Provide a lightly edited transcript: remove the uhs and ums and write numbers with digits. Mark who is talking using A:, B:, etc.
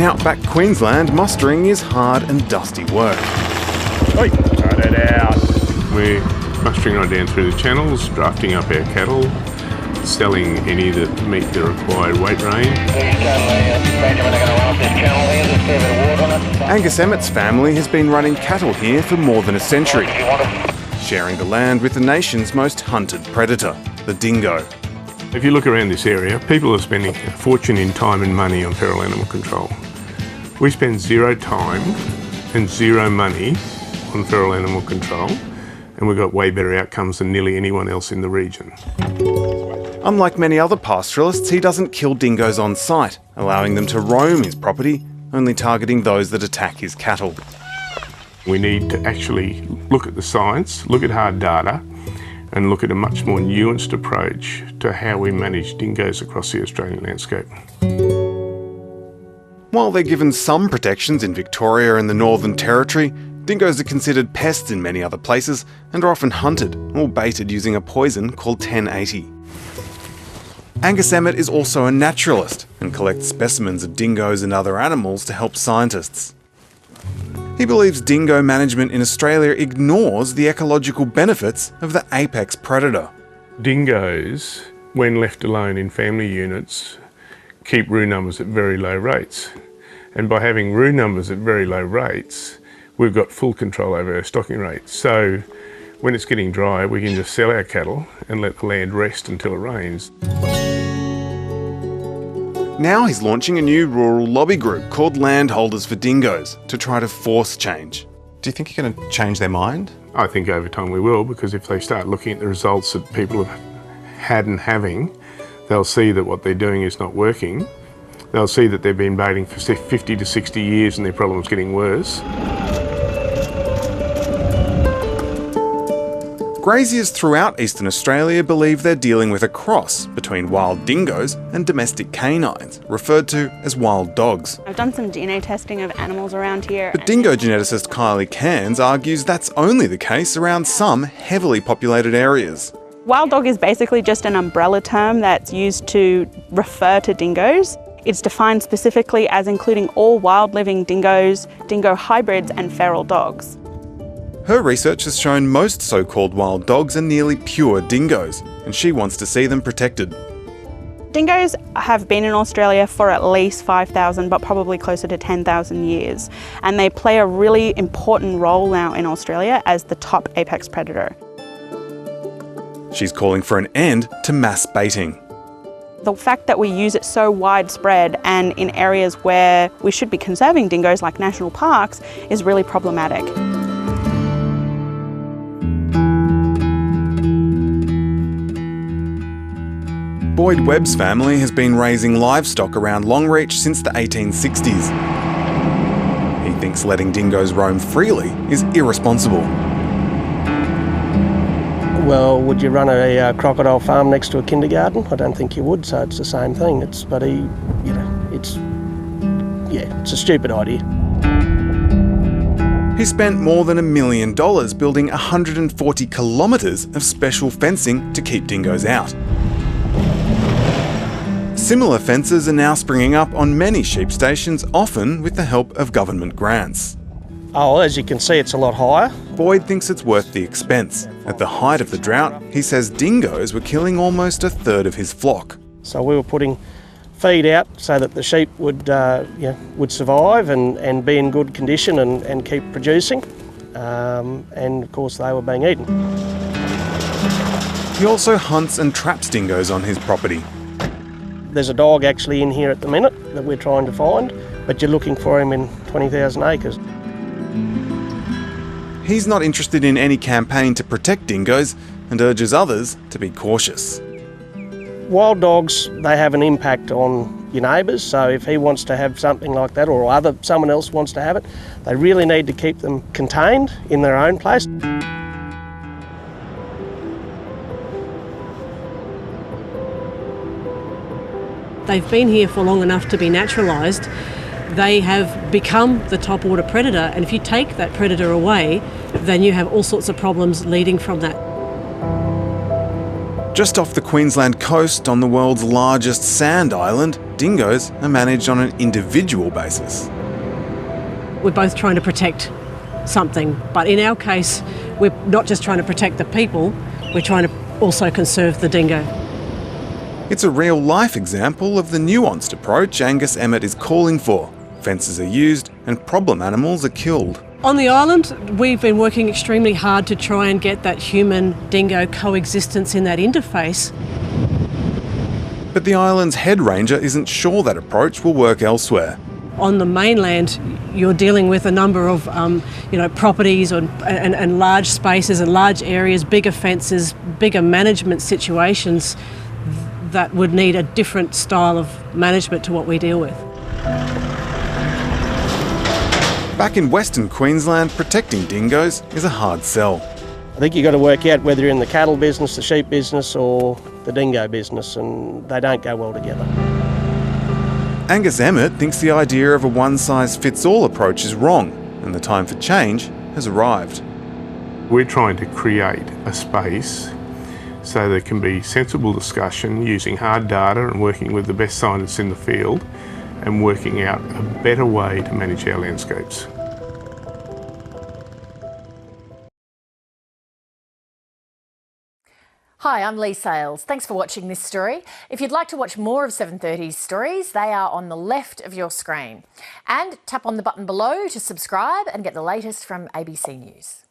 A: outback Queensland, mustering is hard and dusty work.
B: Oi, cut it out.
C: We're mustering on down through the channels, drafting up our cattle, selling any that meet the required weight range.
A: Angus Emmett's family has been running cattle here for more than a century, sharing the land with the nation's most hunted predator, the dingo.
C: If you look around this area, people are spending a fortune in time and money on feral animal control. We spend zero time and zero money on feral animal control, and we've got way better outcomes than nearly anyone else in the region.
A: Unlike many other pastoralists, he doesn't kill dingoes on site, allowing them to roam his property, only targeting those that attack his cattle.
C: We need to actually look at the science, look at hard data, and look at a much more nuanced approach to how we manage dingoes across the Australian landscape.
A: While they're given some protections in Victoria and the Northern Territory, dingoes are considered pests in many other places and are often hunted or baited using a poison called 1080. Angus Emmett is also a naturalist and collects specimens of dingoes and other animals to help scientists. He believes dingo management in Australia ignores the ecological benefits of the apex predator.
C: Dingoes, when left alone in family units, keep roux numbers at very low rates. And by having roux numbers at very low rates, we've got full control over our stocking rates. So when it's getting dry, we can just sell our cattle and let the land rest until it rains.
A: Now he's launching a new rural lobby group called Landholders for Dingoes to try to force change. Do you think you're going to change their mind?
C: I think over time we will, because if they start looking at the results that people have had and having, they'll see that what they're doing is not working. They'll see that they've been baiting for 50 to 60 years and their problem's getting worse.
A: Graziers throughout Eastern Australia believe they're dealing with a cross between wild dingoes and domestic canines, referred to as wild dogs.
D: I've done some DNA testing of animals around here.
A: But dingo geneticist Kylie Cairns argues that's only the case around some heavily populated areas.
D: Wild dog is basically just an umbrella term that's used to refer to dingoes. It's defined specifically as including all wild living dingoes, dingo hybrids and feral dogs.
A: Her research has shown most so-called wild dogs are nearly pure dingoes, and she wants to see them protected.
D: Dingoes have been in Australia for at least 5,000, but probably closer to 10,000 years. And they play a really important role now in Australia as the top apex predator.
A: She's calling for an end to mass baiting.
D: The fact that we use it so widespread and in areas where we should be conserving dingoes like national parks is really problematic.
A: Boyd Webb's family has been raising livestock around Longreach since the 1860s. He thinks letting dingoes roam freely is irresponsible.
E: Well, would you run a crocodile farm next to a kindergarten? I don't think you would, so it's the same thing. It's a stupid idea.
A: He spent more than $1 million building 140 kilometres of special fencing to keep dingoes out. Similar fences are now springing up on many sheep stations, often with the help of government grants.
E: Oh, as you can see, it's a lot higher.
A: Boyd thinks it's worth the expense. At the height of the drought, he says dingoes were killing almost a third of his flock.
E: So we were putting feed out so that the sheep would survive and be in good condition and keep producing. And of course they were being eaten.
A: He also hunts and traps dingoes on his property.
E: There's a dog actually in here at the minute that we're trying to find, but you're looking for him in 20,000 acres.
A: He's not interested in any campaign to protect dingoes and urges others to be cautious.
E: Wild dogs, they have an impact on your neighbours, so if he wants to have something like that or someone else wants to have it, they really need to keep them contained in their own place.
F: They've been here for long enough to be naturalised. They have become the top order predator, and if you take that predator away, then you have all sorts of problems leading from that.
A: Just off the Queensland coast, on the world's largest sand island, dingoes are managed on an individual basis.
F: We're both trying to protect something, but in our case, we're not just trying to protect the people, we're trying to also conserve the dingo.
A: It's a real-life example of the nuanced approach Angus Emmett is calling for. Fences are used and problem animals are killed.
F: On the island, we've been working extremely hard to try and get that human-dingo coexistence in that interface.
A: But the island's head ranger isn't sure that approach will work elsewhere.
F: On the mainland, you're dealing with a number of properties and large spaces and large areas, bigger fences, bigger management situations that would need a different style of management to what we deal with.
A: Back in Western Queensland, protecting dingoes is a hard sell.
E: I think you've got to work out whether you're in the cattle business, the sheep business or the dingo business, and they don't go well together.
A: Angus Emmett thinks the idea of a one-size-fits-all approach is wrong, and the time for change has arrived.
C: We're trying to create a space so there can be sensible discussion using hard data and working with the best scientists in the field and working out a better way to manage our landscapes.
G: Hi, I'm Lee Sales. Thanks for watching this story. If you'd like to watch more of 730's stories, they are on the left of your screen. And tap on the button below to subscribe and get the latest from ABC News.